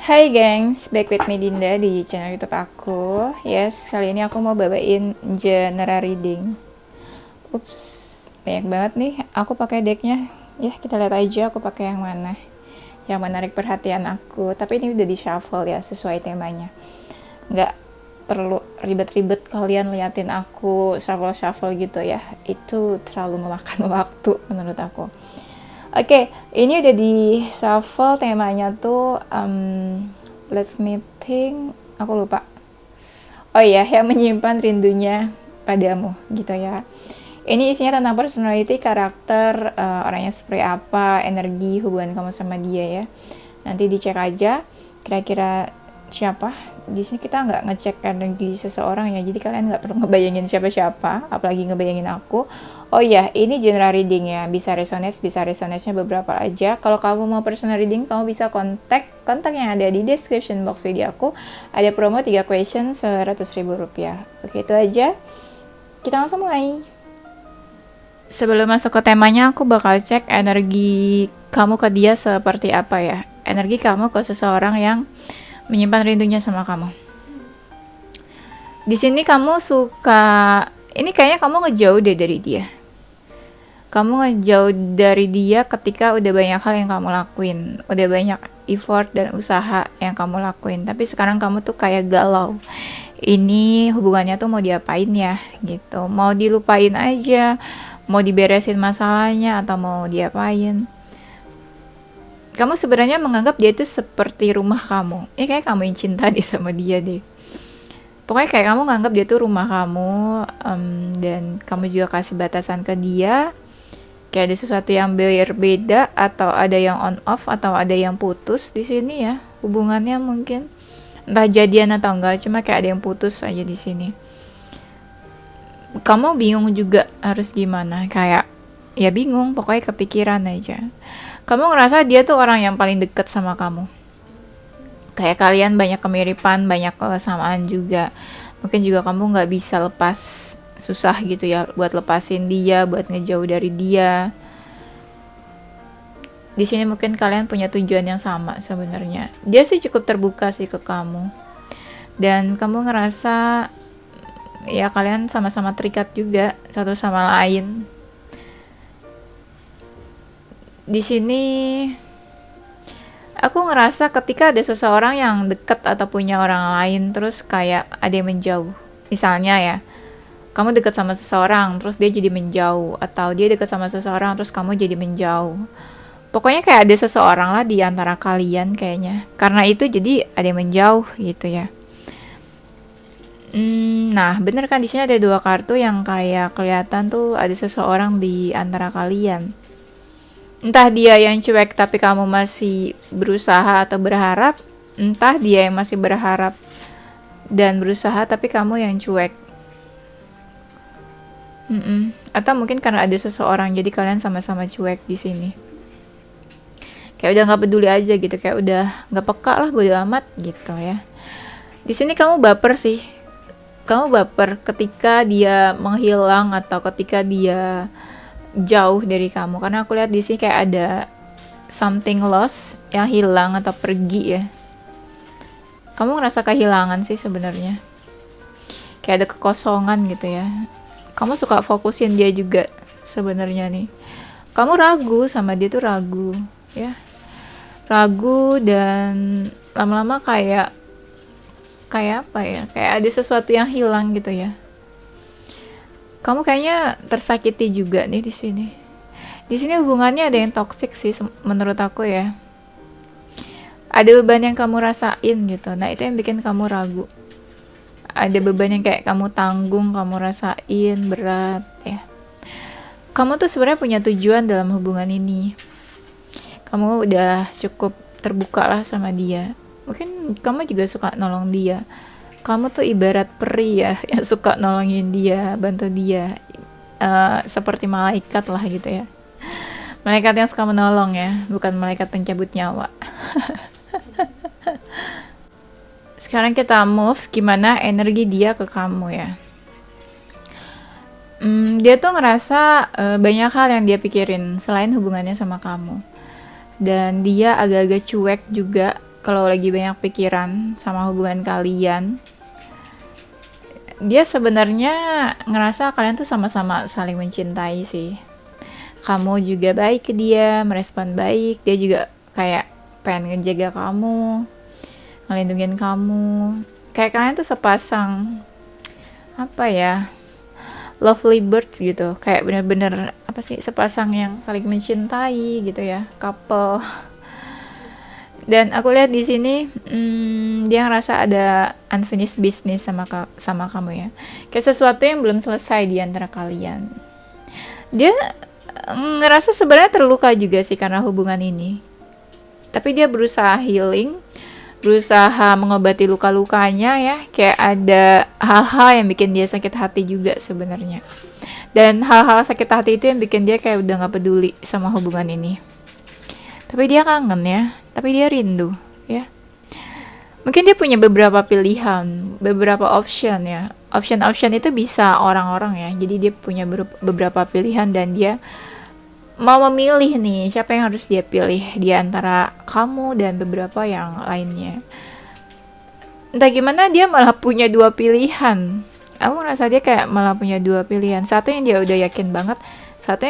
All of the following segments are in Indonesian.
Hai gengs, back with me Dinda di channel YouTube aku. Yes, kali ini aku mau bawain general reading. Ups, banyak banget nih. Aku pakai decknya. Ya, kita lihat aja aku pakai yang mana. Yang menarik perhatian aku. Tapi ini udah di shuffle ya, sesuai temanya. Nggak perlu ribet-ribet kalian liatin aku shuffle-shuffle gitu ya. Itu terlalu memakan waktu menurut aku. Oke, ini udah di shuffle temanya tuh let me think, aku lupa. Oh iya, yang menyimpan rindunya padamu gitu ya. Ini isinya tentang personality, karakter, orangnya seperti apa, energi, hubungan kamu sama dia ya. Nanti dicek aja kira-kira siapa. Di sini kita nggak ngecek energi seseorang ya, jadi kalian nggak perlu ngebayangin siapa-siapa, apalagi ngebayangin aku. Oh iya, ini general reading ya, bisa resonate-nya beberapa aja. Kalau kamu mau personal reading, kamu bisa kontak yang ada di description box video aku. Ada promo 3 question 100.000 rupiah. Oke, itu aja. Kita langsung mulai. Sebelum masuk ke temanya, aku bakal cek energi kamu ke dia seperti apa ya. Energi kamu ke seseorang yang menyimpan rindunya sama kamu. Di sini kamu suka, ini kayaknya kamu ngejauh deh dari dia. Kamu ngejauh dari dia ketika udah banyak hal yang kamu lakuin, udah banyak effort dan usaha yang kamu lakuin. Tapi sekarang kamu tuh kayak galau. Ini hubungannya tuh mau diapain ya gitu. Mau dilupain aja, mau diberesin masalahnya atau mau diapain. Kamu sebenarnya menganggap dia itu seperti rumah kamu. Ini kayak kamu yang cinta deh sama dia deh. Pokoknya kayak kamu nganggap dia tuh rumah kamu, dan kamu juga kasih batasan ke dia. Kayak ada sesuatu yang berbeda atau ada yang on off atau ada yang putus di sini ya. Hubungannya mungkin entah jadian atau enggak, cuma kayak ada yang putus aja di sini. Kamu bingung juga harus gimana, kayak ya bingung, pokoknya kepikiran aja. Kamu ngerasa dia tuh orang yang paling deket sama kamu. Kayak kalian banyak kemiripan, banyak kesamaan juga. Mungkin juga kamu nggak bisa lepas, susah gitu ya buat lepasin dia, buat ngejauh dari dia. Di sini mungkin kalian punya tujuan yang sama sebenarnya. Dia sih cukup terbuka sih ke kamu. Dan kamu ngerasa ya kalian sama-sama terikat juga satu sama lain. Di sini aku ngerasa ketika ada seseorang yang deket atau punya orang lain terus kayak ada yang menjauh. Misalnya ya, kamu deket sama seseorang terus dia jadi menjauh, atau dia deket sama seseorang terus kamu jadi menjauh. Pokoknya kayak ada seseorang lah di antara kalian kayaknya. Karena itu jadi ada yang menjauh gitu ya. Nah, bener kan di sini ada 2 kartu yang kayak kelihatan tuh ada seseorang di antara kalian. Entah dia yang cuek tapi kamu masih berusaha atau berharap, entah dia yang masih berharap dan berusaha tapi kamu yang cuek. Atau mungkin karena ada seseorang jadi kalian sama-sama cuek di sini. Kayak udah nggak peduli aja gitu, kayak udah nggak peka lah, bodo amat gitu ya. Di sini kamu baper sih. Kamu baper ketika dia menghilang atau ketika dia jauh dari kamu, karena aku lihat di sini kayak ada something lost yang hilang atau pergi ya. Kamu ngerasa kehilangan sih sebenarnya, kayak ada kekosongan gitu ya. Kamu suka fokusin dia juga sebenarnya nih. Kamu ragu sama dia tuh, ragu ya, ragu, dan lama-lama kayak apa ya, kayak ada sesuatu yang hilang gitu ya. Kamu kayaknya tersakiti juga nih di sini. Di sini hubungannya ada yang toksik sih menurut aku ya. Ada beban yang kamu rasain gitu. Nah, itu yang bikin kamu ragu. Ada beban yang kayak kamu tanggung, kamu rasain berat ya. Kamu tuh sebenarnya punya tujuan dalam hubungan ini. Kamu udah cukup terbuka lah sama dia. Mungkin kamu juga suka nolong dia. Kamu tuh ibarat peri ya, yang suka nolongin dia, bantu dia, seperti malaikat lah gitu ya. Malaikat yang suka menolong ya, bukan malaikat pencabut nyawa. Sekarang kita move gimana energi dia ke kamu ya. Dia tuh ngerasa banyak hal yang dia pikirin selain hubungannya sama kamu. Dan dia agak-agak cuek juga kalau lagi banyak pikiran sama hubungan kalian, dia sebenarnya ngerasa kalian tuh sama-sama saling mencintai sih. Kamu juga baik ke dia, merespon baik, dia juga kayak pengen ngejaga kamu, ngelindungin kamu. Kayak kalian tuh sepasang, apa ya, lovely birds gitu, kayak bener-bener apa sih, sepasang yang saling mencintai gitu ya, couple. Dan aku lihat di sini dia ngerasa ada unfinished business sama kamu ya, kayak sesuatu yang belum selesai di antara kalian. Dia ngerasa sebenarnya terluka juga sih karena hubungan ini, tapi dia berusaha healing, berusaha mengobati luka-lukanya ya. Kayak ada hal-hal yang bikin dia sakit hati juga sebenarnya, dan hal-hal sakit hati itu yang bikin dia kayak udah gak peduli sama hubungan ini. Tapi dia kangen ya, tapi dia rindu ya. Mungkin dia punya beberapa pilihan, beberapa option ya. Option itu bisa orang-orang ya, jadi dia punya beberapa pilihan dan dia mau memilih nih siapa yang harus dia pilih di antara kamu dan beberapa yang lainnya. Entah gimana dia malah punya dua pilihan. Aku ngerasa dia kayak malah punya dua pilihan. Satu yang dia udah yakin banget, satu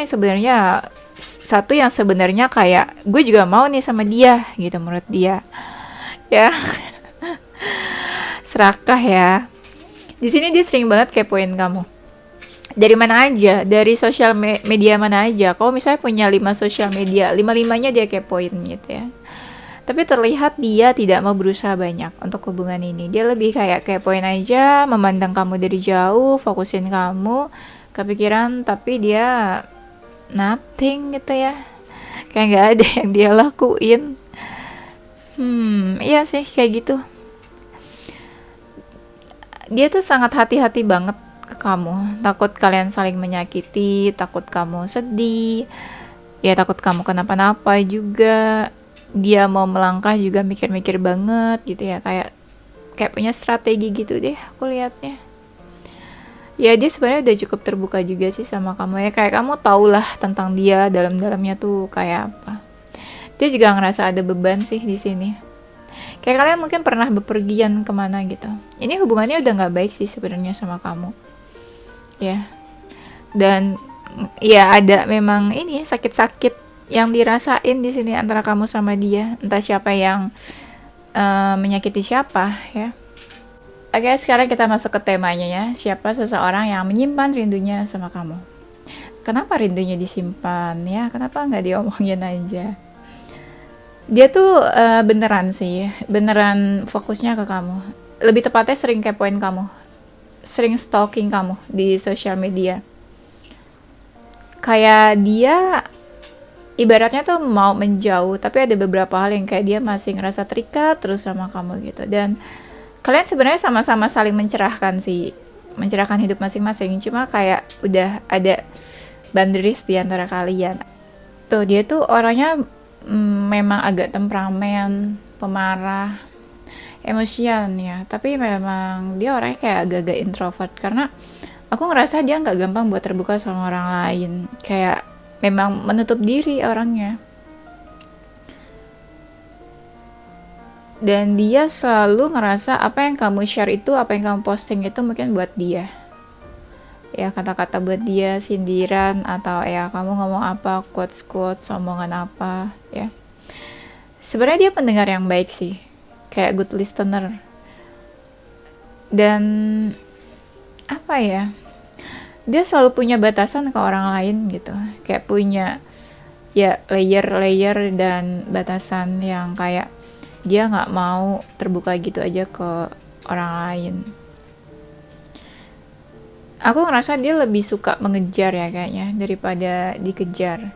yang sebenarnya kayak gue juga mau nih sama dia gitu menurut dia. Ya. Serakah ya. Di sini dia sering banget kepoin kamu. Dari mana aja, dari sosial media mana aja. Kalau misalnya punya 5 sosial media, 5-5-nya dia kepoin gitu ya. Tapi terlihat dia tidak mau berusaha banyak untuk hubungan ini. Dia lebih kayak kepoin aja, memandang kamu dari jauh, fokusin kamu, kepikiran, tapi dia nothing gitu ya. Kayak gak ada yang dia lakuin. Iya sih kayak gitu. Dia tuh sangat hati-hati banget ke kamu, takut kalian saling menyakiti, takut kamu sedih, ya takut kamu kenapa-napa juga. Dia mau melangkah juga mikir-mikir banget gitu ya, kayak punya strategi gitu deh aku lihatnya. Ya dia sebenarnya udah cukup terbuka juga sih sama kamu ya, kayak kamu tahulah tentang dia dalam-dalamnya tuh kayak apa. Dia juga ngerasa ada beban sih di sini. Kayak kalian mungkin pernah bepergian kemana gitu. Ini hubungannya udah nggak baik sih sebenarnya sama kamu. Ya, dan ya ada memang ini sakit-sakit yang dirasain di sini antara kamu sama dia. Entah siapa yang menyakiti siapa ya. Oke, sekarang kita masuk ke temanya ya. Siapa seseorang yang menyimpan rindunya sama kamu? Kenapa rindunya disimpan ya? Kenapa nggak diomongin aja? Dia tuh beneran sih, beneran fokusnya ke kamu. Lebih tepatnya sering kepoin kamu, sering stalking kamu di sosial media. Kayak dia ibaratnya tuh mau menjauh, tapi ada beberapa hal yang kayak dia masih ngerasa terikat terus sama kamu gitu. Dan kalian sebenarnya sama-sama saling mencerahkan sih, mencerahkan hidup masing-masing. Cuma kayak udah ada boundaries di antara kalian. Tuh dia tuh orangnya memang agak temperamen, pemarah, emosian ya, tapi memang dia orangnya kayak agak-agak introvert, karena aku ngerasa dia nggak gampang buat terbuka sama orang lain, kayak memang menutup diri orangnya. Dan dia selalu ngerasa apa yang kamu share itu, apa yang kamu posting itu mungkin buat dia ya, kata-kata buat dia, sindiran, atau ya kamu ngomong apa, quotes-quotes, omongan apa ya. Sebenarnya dia pendengar yang baik sih, kayak good listener. Dan apa ya, dia selalu punya batasan ke orang lain gitu, kayak punya ya layer-layer dan batasan yang kayak dia nggak mau terbuka gitu aja ke orang lain. Aku ngerasa dia lebih suka mengejar ya kayaknya daripada dikejar.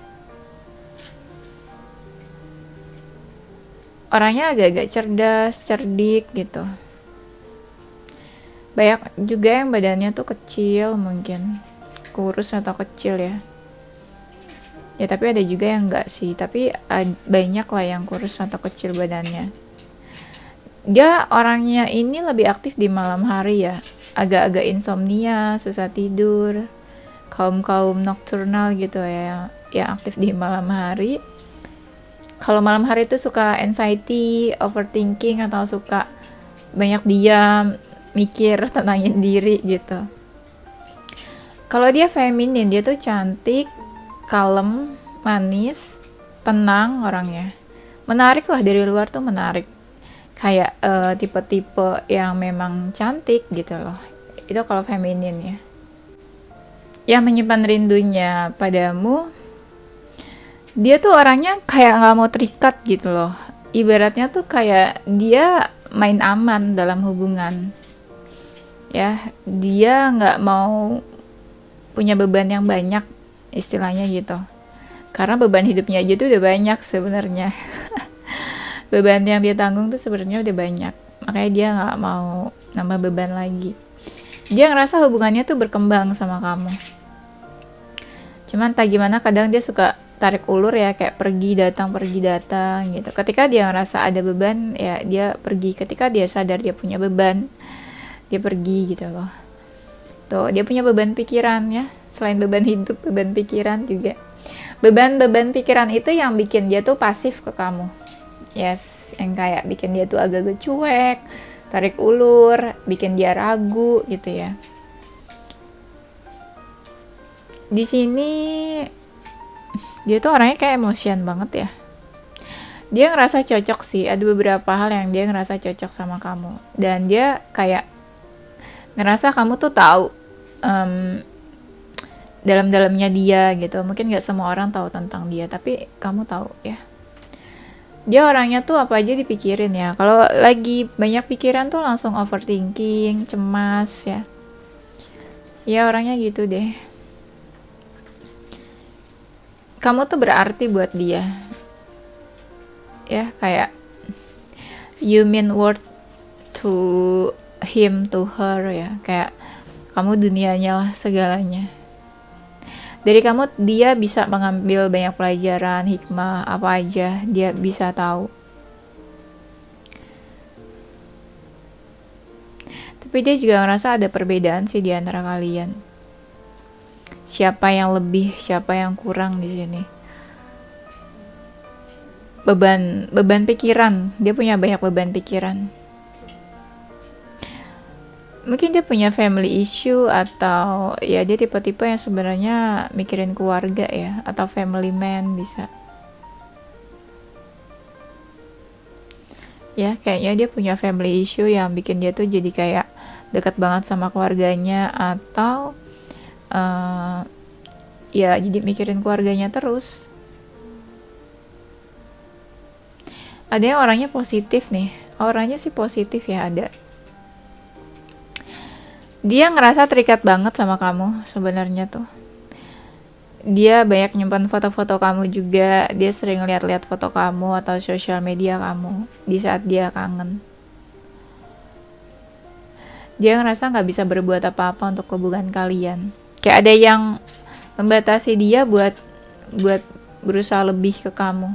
Orangnya agak-agak cerdas, cerdik gitu. Banyak juga yang badannya tuh kecil, mungkin kurus atau kecil ya. Ya tapi ada juga yang enggak sih, tapi banyak lah yang kurus atau kecil badannya. Dia orangnya ini lebih aktif di malam hari ya, agak-agak insomnia, susah tidur, kaum nocturnal gitu ya, yang aktif di malam hari. Kalau malam hari itu suka anxiety, overthinking, atau suka banyak diam, mikir, tenangin diri gitu. Kalau dia feminin, dia tuh cantik, kalem, manis, tenang orangnya. Menarik lah, dari luar tuh menarik. Kayak tipe-tipe yang memang cantik gitu loh. Itu kalau feminin ya. Yang menyimpan rindunya padamu, dia tuh orangnya kayak nggak mau terikat gitu loh. Ibaratnya tuh kayak dia main aman dalam hubungan. Ya, dia nggak mau punya beban yang banyak, istilahnya gitu. Karena beban hidupnya aja tuh udah banyak sebenarnya. Beban yang dia tanggung tuh sebenarnya udah banyak. Makanya dia nggak mau nambah beban lagi. Dia ngerasa hubungannya tuh berkembang sama kamu. Cuman tak gimana kadang dia suka tarik ulur ya, kayak pergi datang gitu. Ketika dia ngerasa ada beban ya dia pergi. Ketika dia sadar dia punya beban, dia pergi gitu loh. Tuh, dia punya beban pikiran ya. Selain beban hidup, beban pikiran juga. Beban-beban pikiran itu yang bikin dia tuh pasif ke kamu. Yes, yang kayak bikin dia tuh agak-agak cuek, tarik ulur, bikin dia ragu gitu ya. Di sini dia tuh orangnya kayak emosian banget ya. Dia ngerasa cocok sih, ada beberapa hal yang dia ngerasa cocok sama kamu. Dan dia kayak ngerasa kamu tuh tahu dalam-dalamnya dia gitu. Mungkin gak semua orang tahu tentang dia, tapi kamu tahu ya. Dia orangnya tuh apa aja dipikirin ya. Kalau lagi banyak pikiran tuh langsung overthinking, cemas ya. Ya orangnya gitu deh. Kamu tuh berarti buat dia. Ya, kayak you mean worth to him, to her ya. Kayak kamu dunianya lah, segalanya. Dari kamu dia bisa mengambil banyak pelajaran, hikmah, apa aja dia bisa tahu. Tapi dia juga ngerasa ada perbedaan sih di antara kalian. Siapa yang lebih, siapa yang kurang di sini. Beban pikiran, dia punya banyak beban pikiran. Mungkin dia punya family issue, atau ya dia tipe-tipe yang sebenarnya mikirin keluarga ya, atau family man bisa. Ya, kayaknya dia punya family issue yang bikin dia tuh jadi kayak dekat banget sama keluarganya, atau ya jadi mikirin keluarganya terus. Ada yang orangnya positif nih. Orangnya sih positif ya, ada. Dia ngerasa terikat banget sama kamu sebenarnya tuh. Dia banyak nyimpan foto-foto kamu juga. Dia sering lihat-lihat foto kamu atau sosial media kamu di saat dia kangen. Dia ngerasa nggak bisa berbuat apa-apa untuk hubungan kalian. Kayak ada yang membatasi dia buat berusaha lebih ke kamu.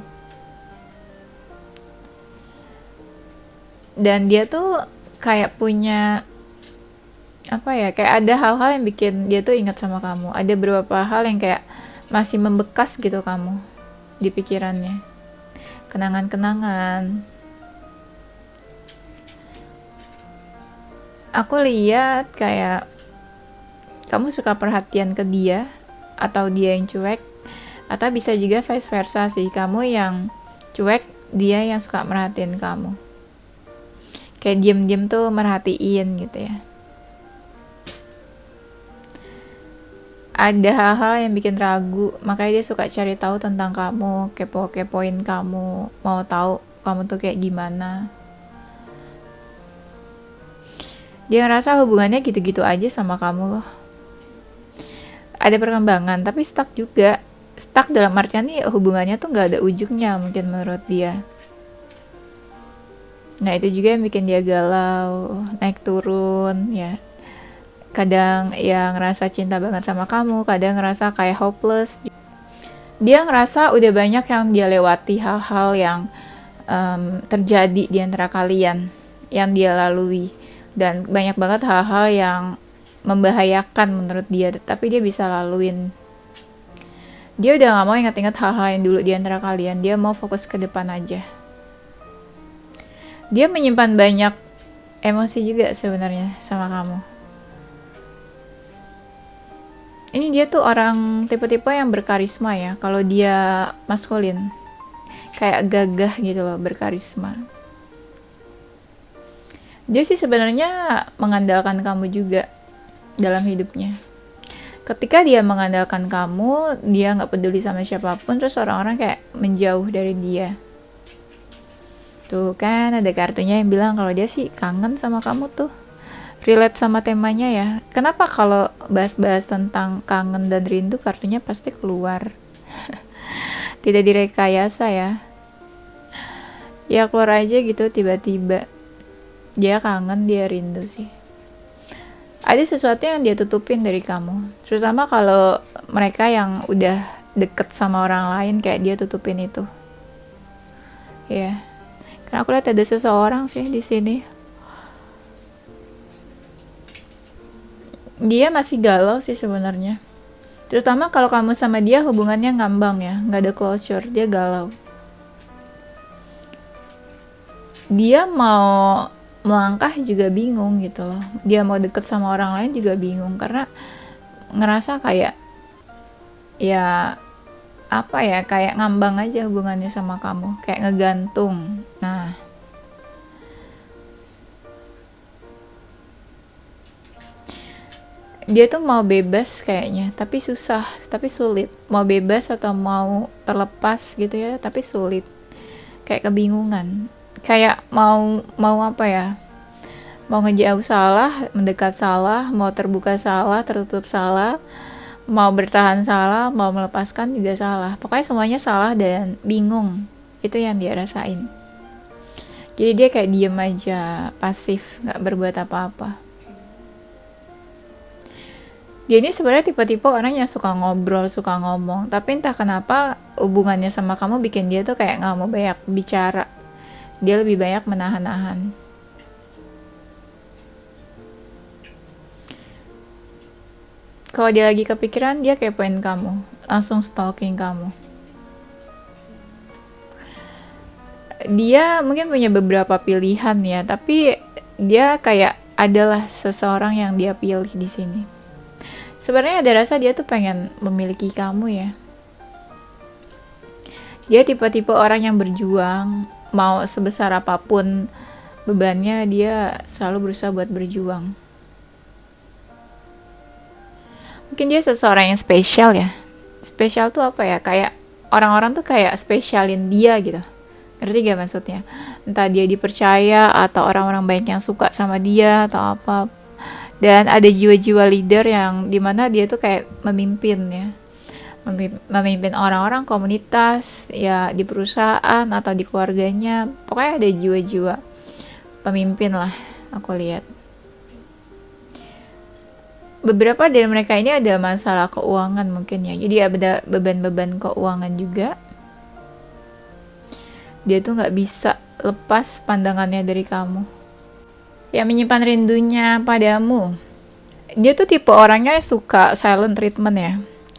Dan dia tuh kayak punya apa ya, kayak ada hal-hal yang bikin dia tuh ingat sama kamu. Ada beberapa hal yang kayak masih membekas gitu kamu di pikirannya. Kenangan-kenangan. Aku lihat kayak kamu suka perhatian ke dia, atau dia yang cuek, atau bisa juga vice versa sih, kamu yang cuek, dia yang suka merhatiin kamu. Kayak diem-diem tuh merhatiin gitu ya. Ada hal-hal yang bikin ragu, makanya dia suka cari tahu tentang kamu, kepo-kepoin kamu, mau tahu kamu tuh kayak gimana. Dia ngerasa hubungannya gitu-gitu aja sama kamu loh. Ada perkembangan, tapi stuck juga. Stuck dalam artian nih hubungannya tuh gak ada ujungnya mungkin menurut dia. Nah itu juga yang bikin dia galau, naik turun ya. Kadang ya ngerasa cinta banget sama kamu, kadang ngerasa kayak hopeless. Dia ngerasa udah banyak yang dia lewati, hal-hal yang terjadi di antara kalian, yang dia lalui. Dan banyak banget hal-hal yang membahayakan menurut dia, tapi dia bisa laluin. Dia udah gak mau ingat-ingat hal-hal yang dulu di antara kalian. Dia mau fokus ke depan aja. Dia menyimpan banyak emosi juga sebenarnya sama kamu. Ini dia tuh orang tipe-tipe yang berkarisma ya. Kalau dia maskulin, kayak gagah gitu loh, berkarisma. Dia sih sebenarnya mengandalkan kamu juga dalam hidupnya. Ketika dia mengandalkan kamu, dia nggak peduli sama siapapun, terus orang-orang kayak menjauh dari dia. Tuh kan ada kartunya yang bilang kalau dia sih kangen sama kamu tuh. Relate sama temanya ya. Kenapa kalau bahas-bahas tentang kangen dan rindu kartunya pasti keluar. Tidak direkayasa ya. Ya keluar aja gitu tiba-tiba. Dia kangen, dia rindu sih. Ada sesuatu yang dia tutupin dari kamu. Terutama kalau mereka yang udah deket sama orang lain kayak dia tutupin itu. Ya. Karena aku lihat ada seseorang sih di sini. Dia masih galau sih sebenarnya. Terutama kalau kamu sama dia hubungannya ngambang ya, nggak ada closure, dia galau. Dia mau melangkah juga bingung gitu loh. Dia mau deket sama orang lain juga bingung karena ngerasa kayak ya apa ya, kayak ngambang aja hubungannya sama kamu, kayak ngegantung. Nah, dia tuh mau bebas kayaknya, tapi susah, tapi sulit. Mau bebas atau mau terlepas gitu ya, tapi sulit. Kayak kebingungan. Kayak mau apa ya? Mau ngejauh salah, mendekat salah, mau terbuka salah, tertutup salah, mau bertahan salah, mau melepaskan juga salah. Pokoknya semuanya salah dan bingung. Itu yang dia rasain. Jadi dia kayak diem aja, pasif, nggak berbuat apa-apa. Dia ini sebenarnya tipe-tipe orang yang suka ngobrol, suka ngomong. Tapi entah kenapa hubungannya sama kamu bikin dia tuh kayak nggak mau banyak bicara. Dia lebih banyak menahan-nahan. Kalau dia lagi kepikiran, dia kepoin kamu. Langsung stalking kamu. Dia mungkin punya beberapa pilihan ya, tapi dia kayak adalah seseorang yang dia pilih di sini. Sebenarnya ada rasa dia tuh pengen memiliki kamu ya. Dia tipe-tipe orang yang berjuang, mau sebesar apapun bebannya, dia selalu berusaha buat berjuang. Mungkin dia seseorang yang spesial ya. Spesial tuh apa ya? Kayak orang-orang tuh kayak spesialin dia gitu. Ngerti gak maksudnya? Entah dia dipercaya atau orang-orang banyak yang suka sama dia atau apa. Dan ada jiwa-jiwa leader yang dimana dia tuh kayak memimpin ya. Memimpin orang-orang, komunitas, ya di perusahaan atau di keluarganya. Pokoknya ada jiwa-jiwa pemimpin lah, aku lihat. Beberapa dari mereka ini ada masalah keuangan mungkin ya. Jadi ada beban-beban keuangan juga. Dia tuh nggak bisa lepas pandangannya dari kamu. Yang menyimpan rindunya padamu. Dia tuh tipe orangnya yang suka silent treatment ya.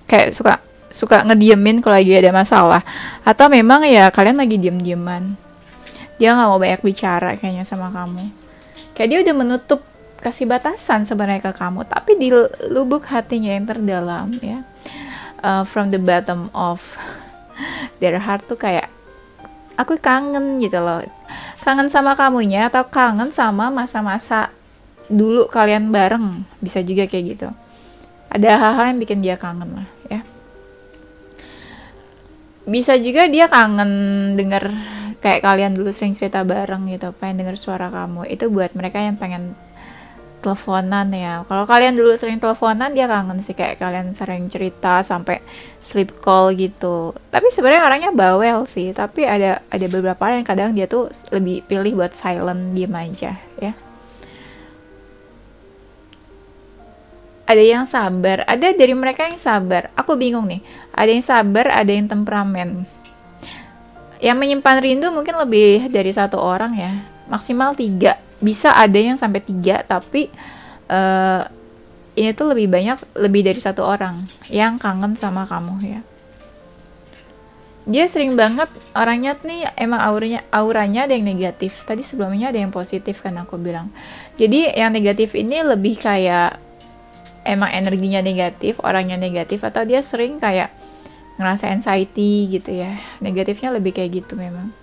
Kayak suka ngediemin kalau lagi ada masalah. Atau memang ya kalian lagi diem-dieman. Dia nggak mau banyak bicara kayaknya sama kamu. Kayak dia udah menutup, kasih batasan sebenarnya ke kamu, tapi di lubuk hatinya yang terdalam ya, from the bottom of their heart tuh kayak aku kangen gitu loh, kangen sama kamunya atau kangen sama masa-masa dulu kalian bareng, bisa juga kayak gitu. Ada hal-hal yang bikin dia kangen lah ya. Bisa juga dia kangen denger kayak kalian dulu sering cerita bareng gitu, pengen denger suara kamu. Itu buat mereka yang pengen teleponan ya. Kalau kalian dulu sering teleponan, dia kangen sih kayak kalian sering cerita sampai sleep call gitu. Tapi sebenarnya orangnya bawel sih, tapi ada beberapa yang kadang dia tuh lebih pilih buat silent, diem aja ya. Ada yang sabar, ada dari mereka yang sabar. Aku bingung nih. Ada yang sabar, ada yang temperamen. Yang menyimpan rindu mungkin lebih dari satu orang ya, maksimal 3. Bisa ada yang sampai 3, tapi ini tuh lebih banyak, lebih dari satu orang yang kangen sama kamu ya. Dia sering banget orangnya nih emang auranya ada yang negatif. Tadi sebelumnya ada yang positif kan aku bilang. Jadi yang negatif ini lebih kayak emang energinya negatif, orangnya negatif, atau dia sering kayak ngerasa anxiety gitu ya. Negatifnya lebih kayak gitu memang.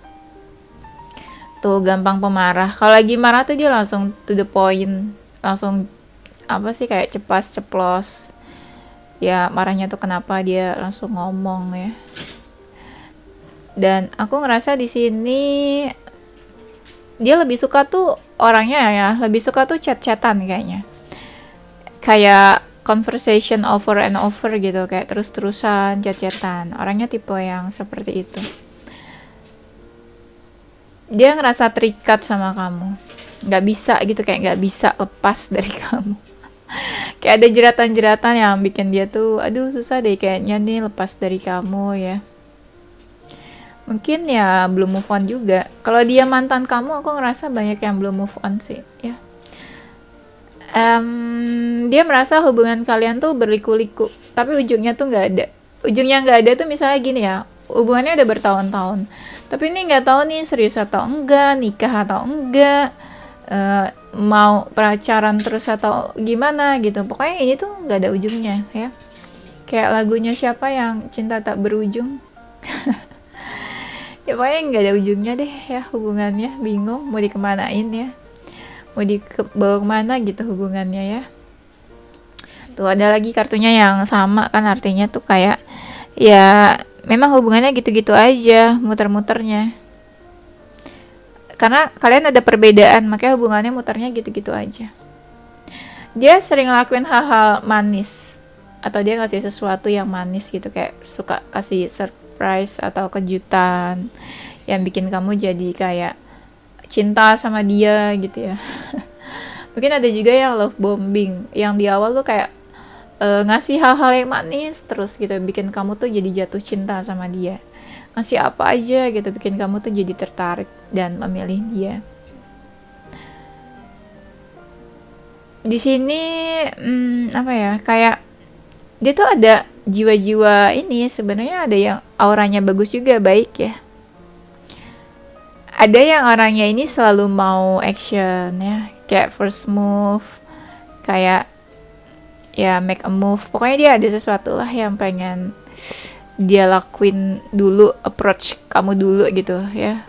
Tuh gampang pemarah. Kalau lagi marah tuh dia langsung to the point, langsung apa sih kayak cepat ceplos. Ya marahnya tuh kenapa dia langsung ngomong ya. Dan aku ngerasa di sini dia lebih suka tuh orangnya ya, lebih suka tuh chat-chatan kayaknya. Kayak conversation over and over gitu, kayak terus-terusan chat-chatan. Orangnya tipe yang seperti itu. Dia ngerasa terikat sama kamu. Nggak bisa gitu, kayak nggak bisa lepas dari kamu. Kayak ada jeratan-jeratan yang bikin dia tuh, aduh susah deh kayaknya nih lepas dari kamu ya. Mungkin ya belum move on juga. Kalau dia mantan kamu, aku ngerasa banyak yang belum move on sih ya. Dia merasa hubungan kalian tuh berliku-liku, tapi ujungnya tuh nggak ada. Ujungnya nggak ada tuh misalnya gini ya, hubungannya udah bertahun-tahun, tapi ini nggak tahu nih serius atau enggak, nikah atau enggak, mau pacaran terus atau gimana gitu. Pokoknya ini tuh nggak ada ujungnya ya. Kayak lagunya siapa yang cinta tak berujung. Ya pokoknya nggak ada ujungnya deh ya hubungannya, bingung mau dikemanain ya, mau dibawa kemana gitu hubungannya ya. Tuh ada lagi kartunya yang sama kan, artinya tuh kayak ya memang hubungannya gitu-gitu aja muter-muternya, karena kalian ada perbedaan makanya hubungannya muternya gitu-gitu aja. Dia sering ngelakuin hal-hal manis, atau dia ngasih sesuatu yang manis gitu, kayak suka kasih surprise atau kejutan yang bikin kamu jadi kayak cinta sama dia gitu ya. Mungkin ada juga yang love bombing, yang di awal tuh kayak ngasih hal-hal yang manis terus gitu, bikin kamu tuh jadi jatuh cinta sama dia. Ngasih apa aja gitu, bikin kamu tuh jadi tertarik dan memilih dia. Di sini apa ya, kayak dia tuh ada jiwa-jiwa ini, sebenarnya ada yang auranya bagus juga, baik ya. Ada yang orangnya ini selalu mau action ya, kayak first move, kayak ya make a move. Pokoknya dia ada sesuatu lah yang pengen dia lakuin dulu, approach kamu dulu gitu ya.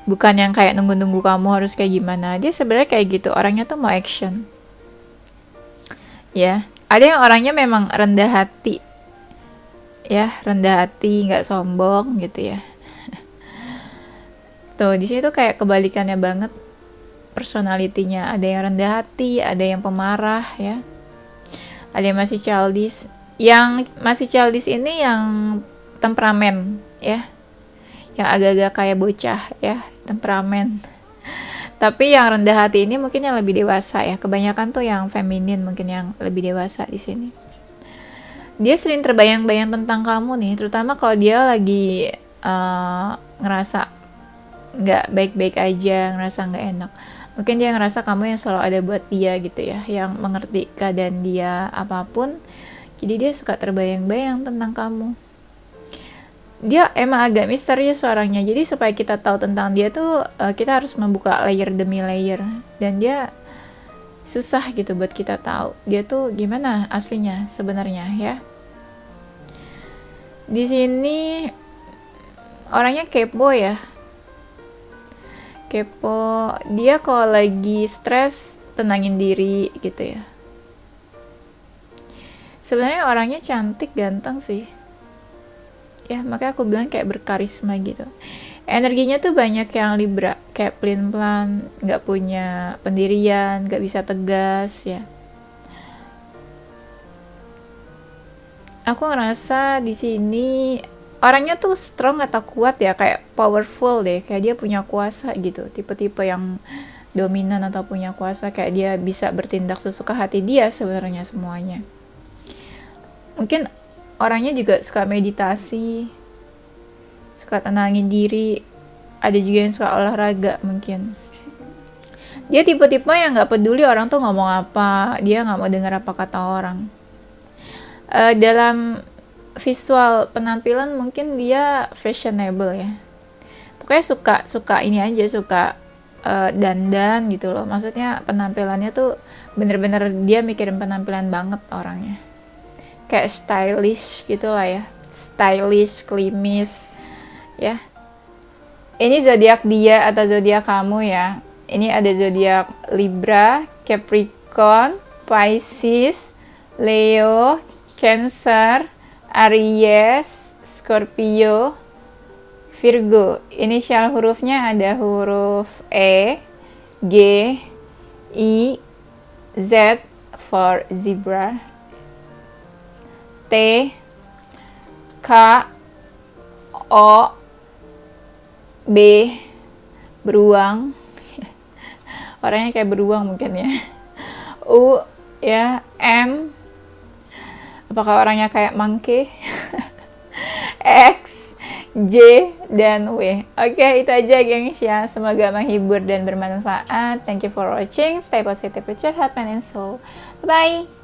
Bukan yang kayak nunggu-nunggu kamu harus kayak gimana. Dia sebenarnya kayak gitu, orangnya tuh mau action. Ya, ada yang orangnya memang rendah hati. Ya, rendah hati, nggak sombong gitu ya. Tuh, di sini tuh kayak kebalikannya banget personalitinya. Ada yang rendah hati, ada yang pemarah ya. Ada yang masih childish. Yang masih childish ini yang temperamen ya. Yang agak-agak kayak bocah ya, temperamen. Tapi yang rendah hati ini mungkin yang lebih dewasa ya. Kebanyakan tuh yang feminin, mungkin yang lebih dewasa di sini. Dia sering terbayang-bayang tentang kamu nih, terutama kalau dia lagi ngerasa nggak baik-baik aja, ngerasa nggak enak. Mungkin dia ngerasa kamu yang selalu ada buat dia gitu ya, yang mengerti keadaan dia apapun. Jadi dia suka terbayang-bayang tentang kamu. Dia emang agak misterius orangnya, jadi supaya kita tahu tentang dia tuh kita harus membuka layer demi layer, dan dia susah gitu buat kita tahu dia tuh gimana aslinya sebenarnya ya. Di sini orangnya kepo ya, kepo. Dia kalau lagi stres tenangin diri gitu ya. Sebenarnya orangnya cantik, ganteng sih ya, makanya aku bilang kayak berkarisma gitu. Energinya tuh banyak yang Libra, kayak pelin-pelan, nggak punya pendirian, nggak bisa tegas ya. Aku ngerasa di sini orangnya tuh strong atau kuat ya, kayak powerful deh, kayak dia punya kuasa gitu, tipe-tipe yang dominan atau punya kuasa, kayak dia bisa bertindak sesuka hati dia sebenarnya semuanya. Mungkin orangnya juga suka meditasi, suka tenangin diri. Ada juga yang suka olahraga mungkin. Dia tipe-tipe yang nggak peduli orang tuh ngomong apa, dia nggak mau dengar apa kata orang. Dalam visual penampilan mungkin dia fashionable ya. Pokoknya suka ini aja, suka dandan gitu loh. Maksudnya penampilannya tuh bener-bener dia mikirin penampilan banget orangnya. Kayak stylish gitu lah ya. Stylish, klimis ya. Ini zodiak dia atau zodiak kamu ya. Ini ada zodiak Libra, Capricorn, Pisces, Leo, Cancer, Aries, Scorpio, Virgo. Inisial hurufnya ada huruf E, G, I, Z for zebra, T, K, O, B, beruang. Orangnya kayak beruang mungkin ya. U, ya, M, apakah orangnya kayak monkey? X, J, dan W. Oke, itu aja gengs ya. Semoga menghibur dan bermanfaat. Thank you for watching. Stay positive with your heart, mind, and soul. Bye!